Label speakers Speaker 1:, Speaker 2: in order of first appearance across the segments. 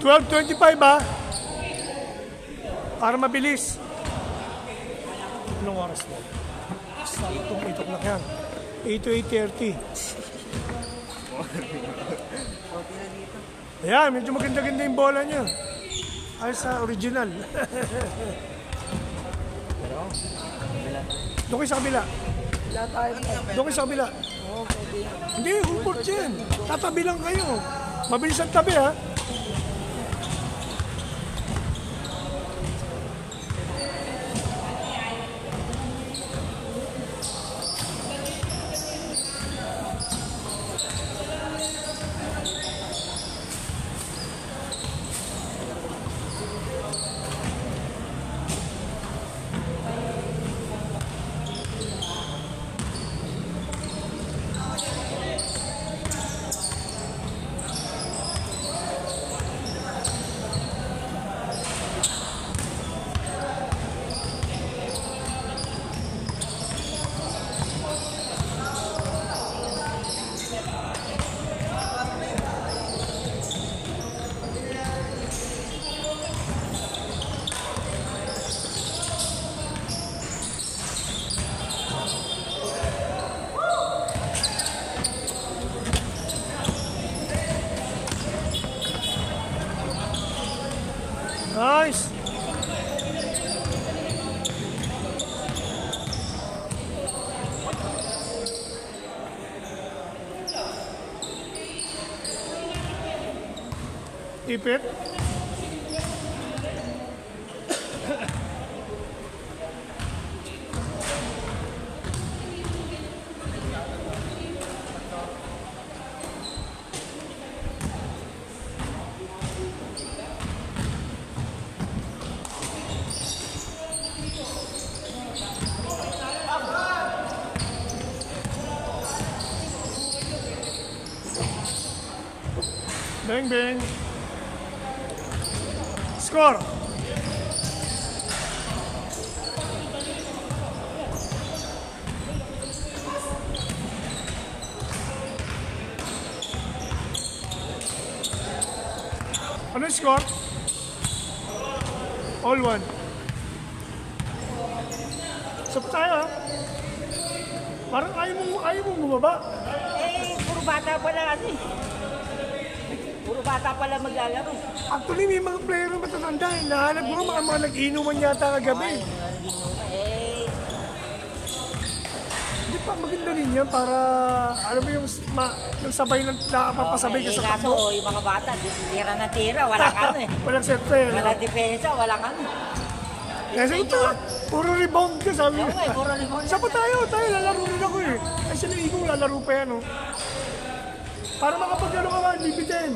Speaker 1: 12:25 ba? Para mabilis. Anong oras na? Itong 8 o'clock yan. 8 to 8:30. Ayan, medyo maganda-ganda yung bola niya. Ay sa original. Doon kayo sa kabila. Doon kayo sa kabila. Hindi, humport dyan. Tatabi lang kayo. Mabilis ang tabi, ha? Nice! Ipit. Bang bang. Score. Ano yung score? All one. Sap tayo, ha? Parang ayaw mong bumaba.
Speaker 2: Eh, puro bata pala ano eh. Puro bata pala maglalaro.
Speaker 1: Actually, may mga player na matatanda. Nahanap ko mga nag-inuman yata kagabi.
Speaker 2: Eh,
Speaker 1: Hindi pa maganda rin yan para, alam mo yung sabay na nakapapasabay ka sa
Speaker 2: kaso,
Speaker 1: takbo.
Speaker 2: yung mga bata, tira na tira, walang ano eh.
Speaker 1: Walang set player.
Speaker 2: Walang depensa, walang ano.
Speaker 1: Kasi ito, puro rebound ka sabi
Speaker 2: Oo
Speaker 1: niya.
Speaker 2: eh, puro limon.
Speaker 1: Saan pa tayo, lalaro rin ako eh. Ay sila Igong lalaro pa yan oh. Para makapag-ano ka ba, libitin.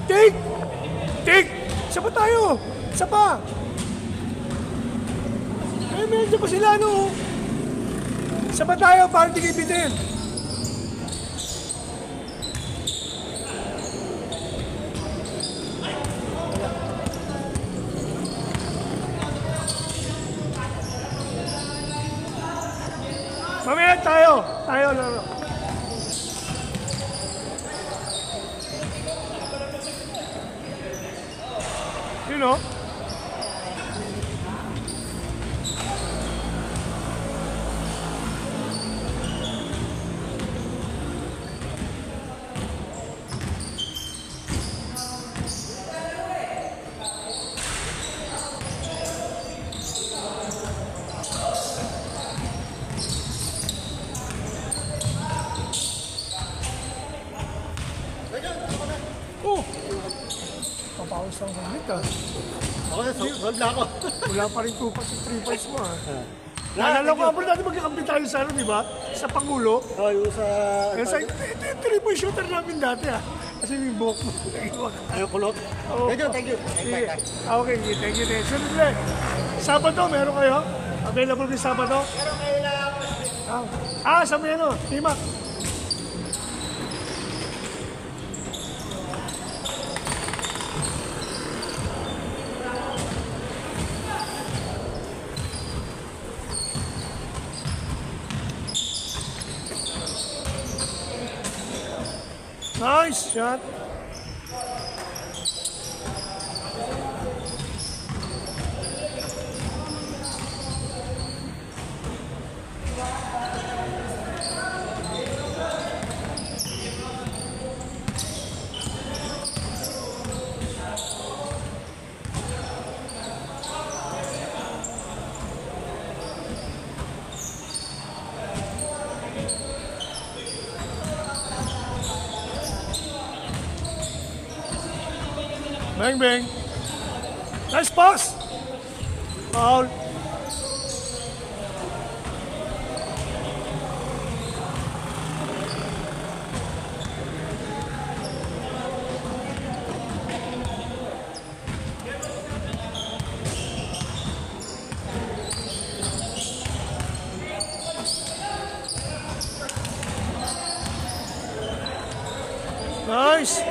Speaker 1: Take! Take! Isa pa tayo! Isa pa! Eh, medyo pa sila no. Isa pa tayo para di kibitin. Mamaya tayo! Tayo laro. You know? Oh! Papawis lang saglit ah.
Speaker 3: Ako na, sold na ako.
Speaker 1: Wala pa rin 2 points at 3 points mo ah. Naalala ko nga bro, dati magkakampi tayo sa ano, di ba? Sa Pangulo.
Speaker 3: Oh, yung sa...
Speaker 1: Yan sa, ito yung 3-point shooter namin dati ah. Kasi may buhok mo.
Speaker 3: Ayaw kulot.
Speaker 1: Oo.
Speaker 3: Thank you.
Speaker 1: Sige. Okay, thank you. Sunod ulit. Sabado, meron kayo? Available din Sabado?
Speaker 3: Meron kayo lang.
Speaker 1: Sa may ano, Timak. Nice shot. Bang, bang. Nice pass. Foul. Nice.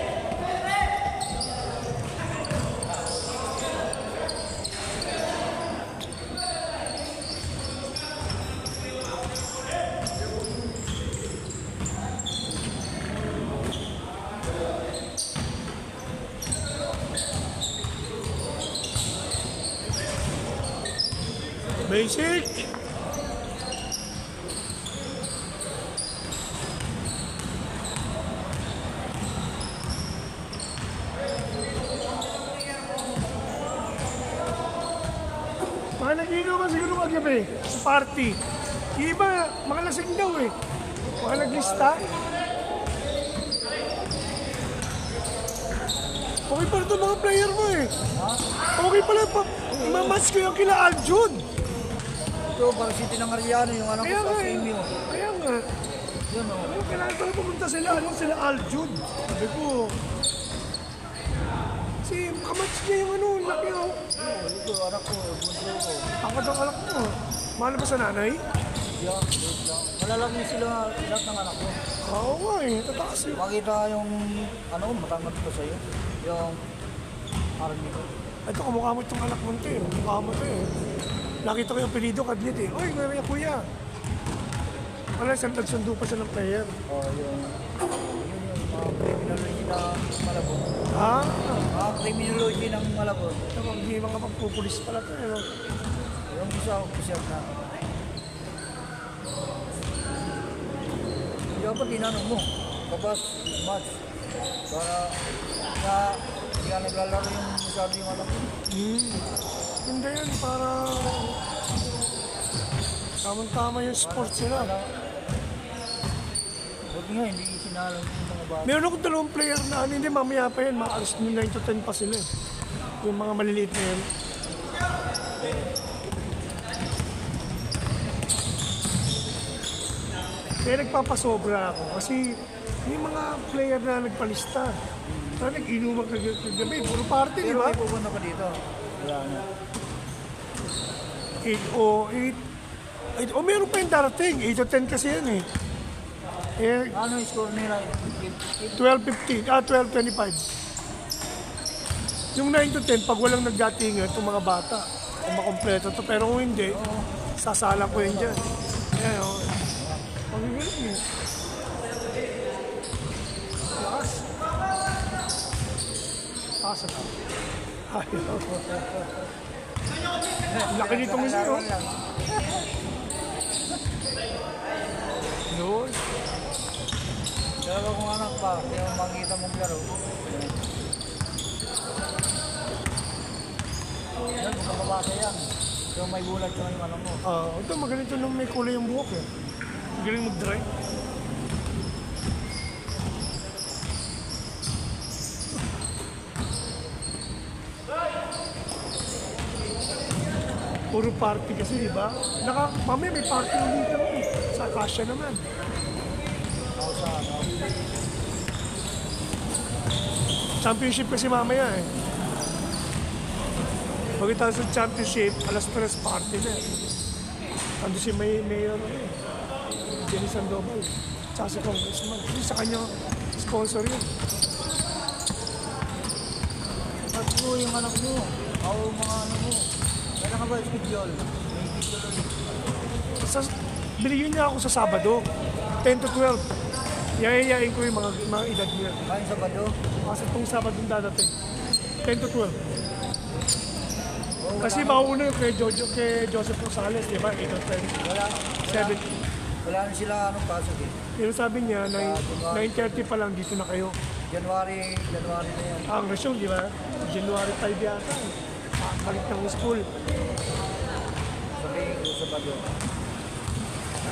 Speaker 1: Basic. Mga nag-inuman siguro kagabi sa party. Yung iba, mga lasing daw eh. Mga naglista. Okay pala itong mga player mo eh. Okay pala pa. Mamatch ko yung kila Aljun.
Speaker 3: Ito, parang City ng Ariano, yung anak ko
Speaker 1: Kaya
Speaker 3: sa
Speaker 1: nga eh.
Speaker 3: Simio.
Speaker 1: Kaya nga.
Speaker 3: Yun, oh.
Speaker 1: Ano, kailangan pala pumunta sila, sila Aljun. Sabi ko, si kamatch niya yung ano, laki oh.
Speaker 3: Ito, anak ko, bunso ko.
Speaker 1: Takot ang anak mo. Mahal ba sa nanay?
Speaker 3: Yan, wait lang. Malalaki sila lahat ng anak ko.
Speaker 1: Oo nga eh, tataas yun.
Speaker 3: Makita yung, ano, matangkat ko sa'yo. Yung army ko.
Speaker 1: Ito, kamukha mo itong anak mo ito eh. Kamukha mo ito eh. Nakita ko yung pilido kadlit eh. Oy, kuya. Wala, nagsundo pa siya ng player.
Speaker 3: Oh, yung criminology ng Malabon.
Speaker 1: Ha?
Speaker 3: Criminology ng Malabon.
Speaker 1: Ito, hindi mga pagpupulis pala ito eh. No?
Speaker 3: Yung isa official na. Dapat tinanong mo. Kapag match. Para hindi ka naglalaro yung masyado yung anak mo.
Speaker 1: Hindi yan, para tamang-tama yung sports nila.
Speaker 3: Buti nga, hindi sinalang yung mga bata.
Speaker 1: Meron akong dalawang player na ano, hindi mamaya pa yan, maalas 9 to 10 pa sila eh. Yung mga maliliit na yan. Kaya nagpapasobra ako kasi may mga player na nagpalista. Kaya nag-inuman kagabi, puro party, di
Speaker 3: Pero
Speaker 1: ba?
Speaker 3: may pupunta pa dito. Wala na.
Speaker 1: 8 o 8. O meron pa yung darating, 8 to 10 kasi yan eh. Eh,
Speaker 3: Ano yung score nila?
Speaker 1: 12:15, 12:25. Yung 9 to 10, pag walang nagdatingan, itong mga bata, kung makompleto to. Pero kung hindi, sasalang ko yun dyan. Ayan, o. Pagiging eh. Lakas. Pasa na. Ayaw. Laki nitong isa, oh. Yun.
Speaker 3: Pero kung anak pa, yung makikita mong laro. Yan, magkababasa yan. Yung may bulag yung anak mo.
Speaker 1: Ito, magaling ito nung may kulay yung buhok eh. Magaling mag-dry. Puro party kasi, di ba? Mamaya may party ulit naman. Sa Acacia naman.
Speaker 3: Ako sa ano.
Speaker 1: Championship kasi mamaya eh. Pagkatapos ng championship, alas 3 party na. Ando si Mayor Jenny Sandoval. Tsaka si Congressman. Kasi sa kanya sponsor yun.
Speaker 3: At mo yung anak mo. Ako mga ano mo. Kailan ka ba schedule? May schedule ulit.
Speaker 1: Binigyan niya ako sa Sabado, 10 to 12. Yayayain ko yung mga edad nila.
Speaker 3: Kain Sabado.
Speaker 1: Kasi itong Sabado dadating. 10 to 12.
Speaker 3: Oh,
Speaker 1: Kasi mauuna yung kay Joseph Rosales, di ba? 8 to 10.
Speaker 3: wala,
Speaker 1: 7.
Speaker 3: wala na sila pasok eh.
Speaker 1: Pero sabi niya, 9:30 pa lang dito na kayo.
Speaker 3: January na yan.
Speaker 1: Ang resume, di ba? January 5 yata. Balik ng school.
Speaker 3: Sabihin ko Sabado.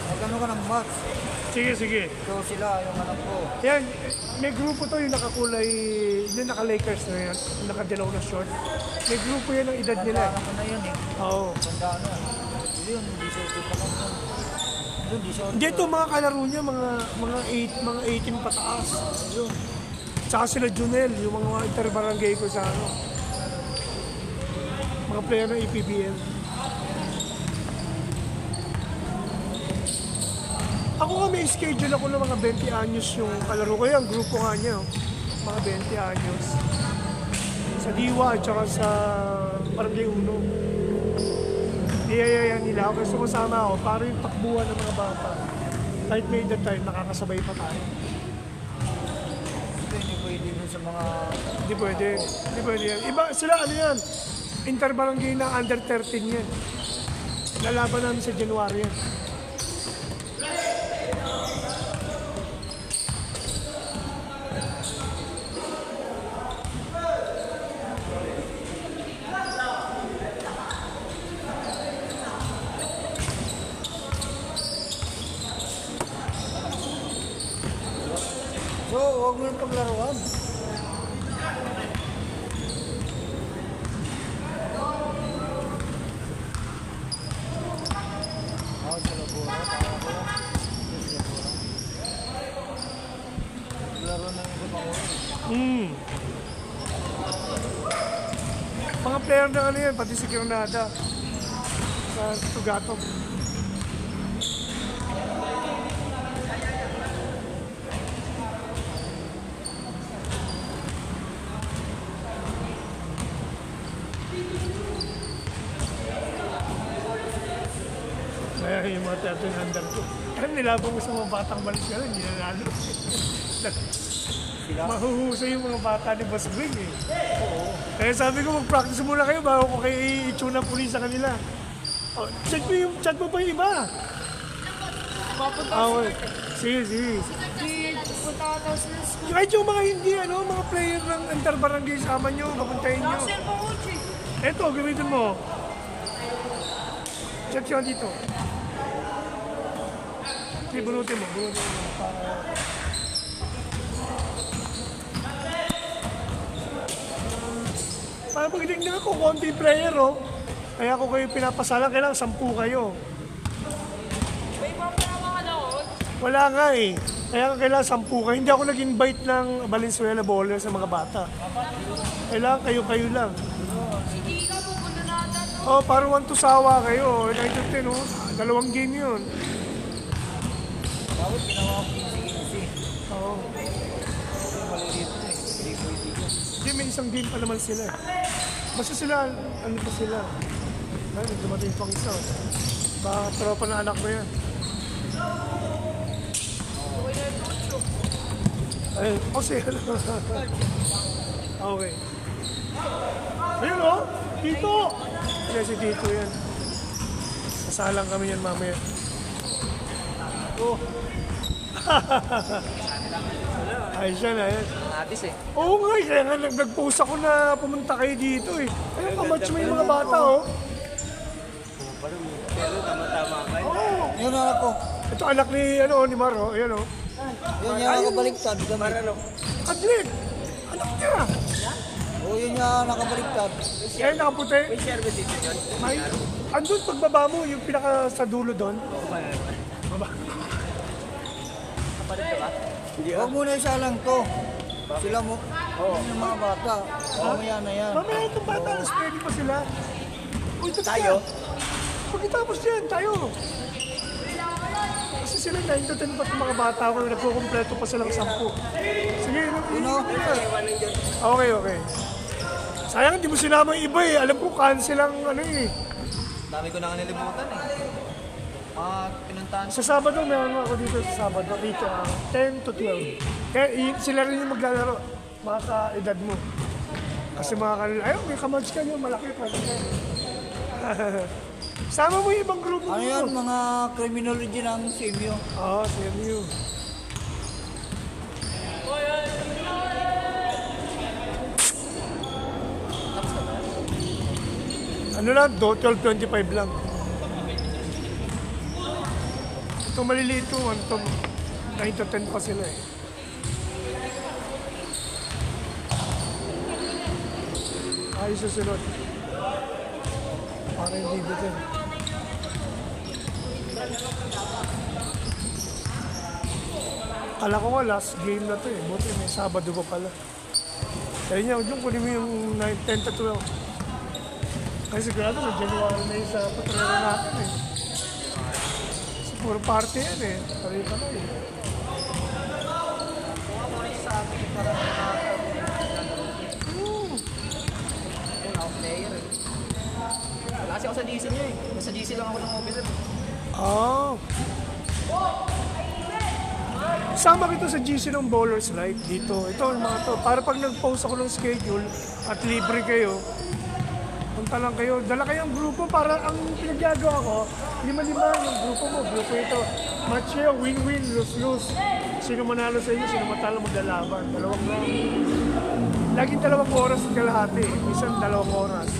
Speaker 3: Magkano ka ng match?
Speaker 1: Sige.
Speaker 3: So sila, yung anak ko.
Speaker 1: Yan, may grupo to yung nakakulay, yung naka-Lakers na yan, yung nakadilaw na short. May grupo yan ng edad nila.
Speaker 3: Tandaan ko na yun eh.
Speaker 1: Oo.
Speaker 3: Tandaan na. Yun, 18 pa kami. Yun, 18.
Speaker 1: Hindi, ito mga kalaro niya, mga 18 pataas. Yun. Tsaka sila Junel, yung mga interbarangay ko sa ano. Mga player ng EPBL. Ako nga may schedule ako ng mga 20 anyos yung kalaro ko. Yung grupo nga niya, oh. Mga 20 anyos. Sa Diwa at saka sa Barangay Uno. Iyayayan nila ako. Gusto ko sama ako para yung takbuhan ng mga bata. Kahit may that time, nakakasabay pa tayo.
Speaker 3: Ito hindi pwede dun sa mga...
Speaker 1: Hindi pwede. Hindi pwede yan. Iba, sila ano yan? Interbarangay na under 13 yan. Lalaban namin sa January yan.
Speaker 3: So, huwag mo yung paglaruan. Ah, sa labora. Laro na yung ibang oras.
Speaker 1: Mga player na ano yan, pati si Granada. Sa Tugatog. Kaya yung mga 13 under ko. Kaya nilabang ko sa mga batang balik ka rin, hindi nanalo. Mahuhusay yung mga bata ni Boss Greg eh. Oo. Kaya sabi ko mag-practice muna kayo bago ko kayo i-tune pulis sa kanila. Oh, chat mo pa yung iba. Okay. Sige.
Speaker 2: Punta ka daw sa school.
Speaker 1: Kahit yung mga hindi, mga player ng interbarangay sama nyo, kapuntahin nyo.
Speaker 2: Cellphone ko, Chi.
Speaker 1: Eto, gamitin mo. Check yun dito. Sige, bunutin mo. Para pagdating ako, konti player, oh. Kaya ako kayo pinapasalang, kailangan 10 kayo.
Speaker 2: May paparawa ka daw.
Speaker 1: Wala nga eh. Kaya kailangan 10 kayo. Hindi ako nag-invite ng Valenzuela Bowler sa mga bata. Kailangan kayo-kayo lang.
Speaker 2: Hindi ka pupunta natin.
Speaker 1: Oh, parang 1 to sawa kayo. 9 to 10, oh. 2 game yun.
Speaker 3: Dapat ginawa ko 15-15.
Speaker 1: Oo.
Speaker 3: Maliliit na eh. Hindi pwede yun.
Speaker 1: Hindi, may isang game pa naman sila. Basta sila, ano pa sila? Ay, dumating pang isa. Baka tropa na anak mo yan. Ay, kasi okay. Ayun oh, Tito! Kaya si Tito yan. Kasalang kami yan mamaya. Oh. Ay, siya na yan.
Speaker 4: Atis eh.
Speaker 1: Oo nga, kaya nga nag-post ako na pumunta kayo dito eh. Ayun, kamatch mo yung mga bata oh.
Speaker 4: Pero tama-tama ka eh.
Speaker 1: Oo.
Speaker 3: Yun anak ko.
Speaker 1: Ito anak ni, ni Maro, ayan oh.
Speaker 3: Yun yung nakabaliktad.
Speaker 1: Adlit! Anak niya!
Speaker 3: Oo, yun yung nakabaliktad.
Speaker 1: Yan, nakaputi.
Speaker 4: May service dito yun.
Speaker 1: May, andun pagbaba mo, yung pinaka sa dulo doon. Baba.
Speaker 4: Kapalit ka ba? Hindi
Speaker 3: Huwag muna isa lang to. Sila mo. Oo. Yung mga bata. Mamaya na yan.
Speaker 1: Mamaya itong bata, alas pwede pa sila. Uy, ito
Speaker 4: Tayo?
Speaker 1: Pagkatapos yan, tayo. Kasi sila 9 to 10 pa itong mga bata ko, nagkukumpleto pa silang 10. Sige,
Speaker 4: Iwanan dyan.
Speaker 1: Okay. Sayang, hindi mo sinama yung iba eh. Alam ko, cancel ang ano eh.
Speaker 4: Dami ko na nga nilimutan eh.
Speaker 3: Pinuntahan.
Speaker 1: Sa Sabado, meron ako dito sa Sabado, dito, 10 to 12. Kaya sila rin yung maglalaro, mga ka-edad mo. Kasi mga kanila, ayun, may kamatch ka nyo, malaki pa. Sama mo yung ibang grupo
Speaker 3: Ano
Speaker 1: mo.
Speaker 3: yan, mga criminology ng CMU.
Speaker 1: Oo, CMU. Ano lang, 12.25 lang. Ito maliliit ko, ano to, 9 to 10 pa sila eh. Ayos susunod. Para hindi bitin. Kala ko nga last game na to eh. Buti may Sabado pa pala. Kaya niya, yung kunin mo yung 9, 10 to 12. Kasi sigurado na January na yung sa patrero natin eh. Kasi puro party yan eh. Pari-pa na eh.
Speaker 5: Wala kasi ako sa GC niya eh. Sa GC lang ako ng officer.
Speaker 1: Oh. Sama kita sa GC ng Bowlers Light dito. Ito ang mga to. Para pag nag-post ako ng schedule at libre kayo, punta lang kayo. Dala kayong grupo para ang pinaggagawa ko, 5-5 yung grupo mo. Grupo ito. Match kayo, win-win, lose-lose. Sino manalo sa inyo, sino matalo maglalaban. Dalawang round. Laging 2 oras at kalahati. Minsan 2 oras.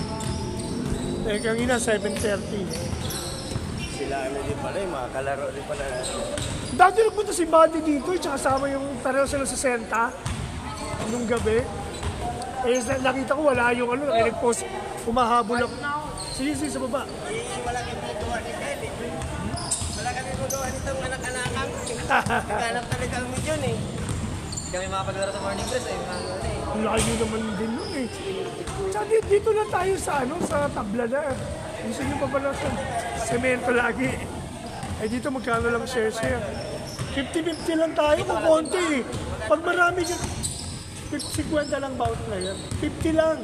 Speaker 1: Eh, kanina 7:30.
Speaker 4: Sila ano din pala, yung mga kalaro din pala.
Speaker 1: Dati nagpunta si Buddy dito, tsaka kasama yung pareho sila sa Senta nung gabi. Eh, nakita ko wala yung ano, nag-post, humahabol ako. Sige, sa baba.
Speaker 4: Wala kami tutuwa ni Kelly. Wala kami tutuwa nitong anak-anakang. Naghanap talaga kami yun eh.
Speaker 5: Hindi kami makapaglaro sa morning press eh. Mga ano eh.
Speaker 1: Ang layo naman din nun eh. Tsaka dito na tayo sa ano, sa tabla na. Gusto nyo pa pala sa semento lagi. Eh dito magkano lang share. 50-50 lang tayo kung konti eh. Pag marami ka, 50 lang bawat player. 50 lang.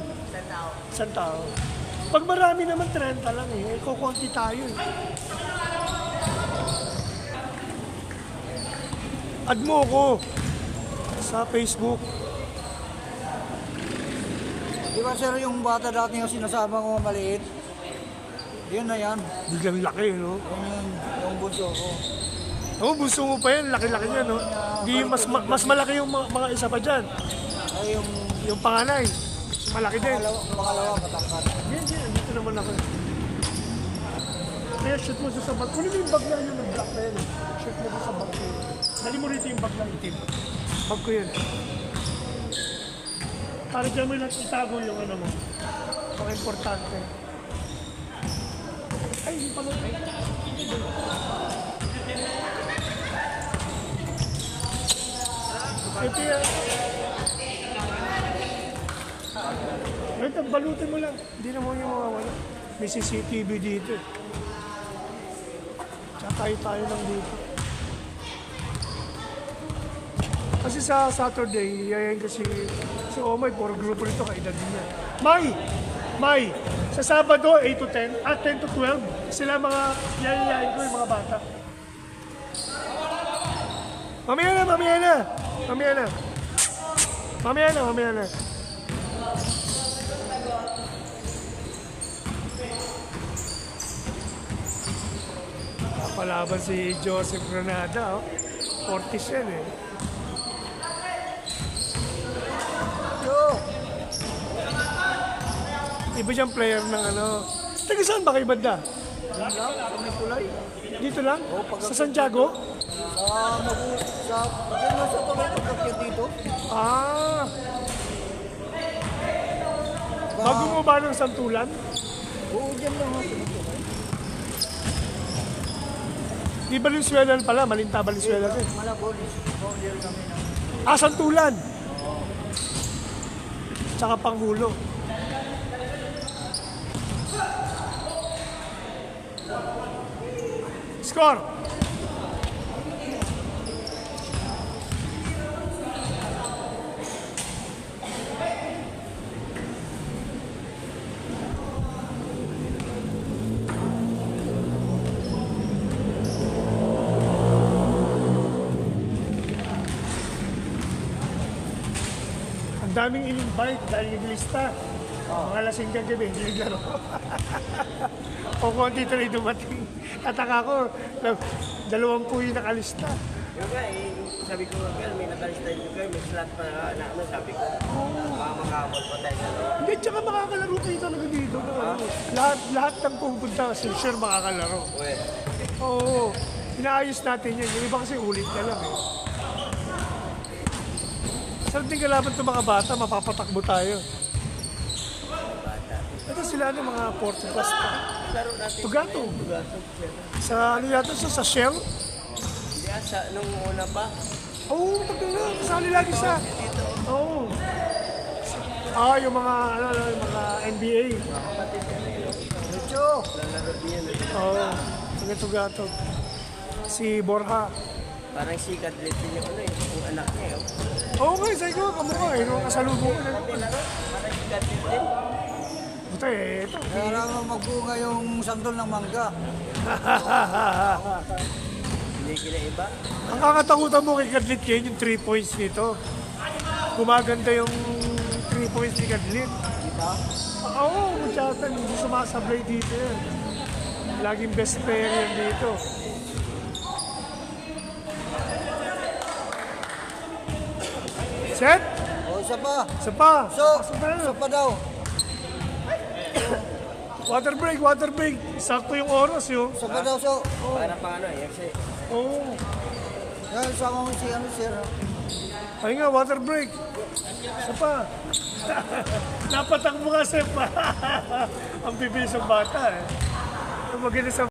Speaker 1: Isang tao. Pag marami naman 30 lang eh. Kukunti tayo eh. Add mo ko sa Facebook.
Speaker 3: Di ba sir, yung bata dati yung sinasama ko maliit? Yun na yan.
Speaker 1: Biglang laki, no?
Speaker 3: Yung bunso ko.
Speaker 1: Oo, gusto mo pa yan. Laki-laki niya, no? Di, mas malaki yung mga isa pa dyan.
Speaker 3: Ay, yung
Speaker 1: Yung panganay, malaki din.
Speaker 3: pangalawa matangkat.
Speaker 1: Yan, dito naman ako. Kaya shoot mo sa bag. Kunin mo yung bag na yun, nag-black na yan. Shoot mo sa bag ko. Dali mo rito yung bag na itim. Bag ko yun. Para dyan mo lang itago yung ano mo. Ang importante. Ay, hindi pa mo. Ito yan. Ito, balutin mo lang. Hindi na mo yung mawawala. May CCTV dito. Tsaka tayo lang dito. Kasi sa Saturday, yayain kasi si Omay, puro grupo nito, kaedad din yan. May, sa Sabado, 8 to 10, at 10 to 12, sila mga yayain ko yung mga bata. Mamaya na. Palaban si Joseph Granada, oh. 40 yan eh. Iba siyang player ng ano. Taga saan ba kayo banda? Dito lang? Sa Santiago?
Speaker 3: Yan na sa tuloy pagkakit dito.
Speaker 1: Ah. Bago mo ba ng Santulan?
Speaker 3: Oo, dyan lang ako.
Speaker 1: Di Valenzuela pala, Malinta Valenzuela din.
Speaker 3: Malabonis. Bawal kami na.
Speaker 1: Ah, Santulan! Tsaka Panghulo. Score! daming in-invite dahil naglista. Mga lasing kagabi, hindi naglaro. O konti tuloy dumating. Kataka ko, 20 yung nakalista.
Speaker 4: Yung nga eh, sabi ko nga, may nakalista yung girl, may slot pa na ano, sabi ko. Makakabol pa tayo sa loob.
Speaker 1: Hindi, tsaka makakalaro kayo talaga dito. Lahat ng pupunta, sure makakalaro.
Speaker 4: Uwe.
Speaker 1: Oo, inaayos natin yan. Yung iba kasi ulit na lang eh. Sarap din kalaban itong mga bata, mapapatakbo tayo. Ito sila ng mga 40 plus pa.
Speaker 4: Laro natin.
Speaker 1: Tugato.
Speaker 4: Tugato.
Speaker 1: Sa ano yata sa Shell?
Speaker 4: Hindi sa nung una pa.
Speaker 1: Oo, pagkala. Kasali lagi sa... Oo. Yung mga, yung mga NBA. Medyo.
Speaker 4: Lalaro niya.
Speaker 1: Oo. Tugato. Si Borja.
Speaker 4: Parang sikat din yung ano eh, yung anak niya.
Speaker 1: Oo nga, sabi ko, kamukha eh. Nung kasalubong ko na.
Speaker 4: Parang sikat din.
Speaker 1: Buta eh, ito.
Speaker 3: Kaya lang magbunga yung sandol ng mangga.
Speaker 4: Hindi kinaiba.
Speaker 1: Ang kakatakutan mo kay Kadlit Kane, yung 3 points nito. Gumaganda yung 3 points ni Kadlit. Oo, masyatan. Hindi sumasablay dito yan. Laging best player yan dito. Set?
Speaker 3: O, isa pa.
Speaker 1: Isa pa.
Speaker 3: Isa pa daw.
Speaker 1: Water break. Sakto yung oras yun.
Speaker 3: Isa pa daw, so.
Speaker 4: Para pang ano eh, kasi
Speaker 1: Oo.
Speaker 3: Yan, sama mo si ano, sir.
Speaker 1: Ay nga, water break. Isa pa. Napatak mo nga, Sep. Ang bibilis ng bata eh. Ang maganda sa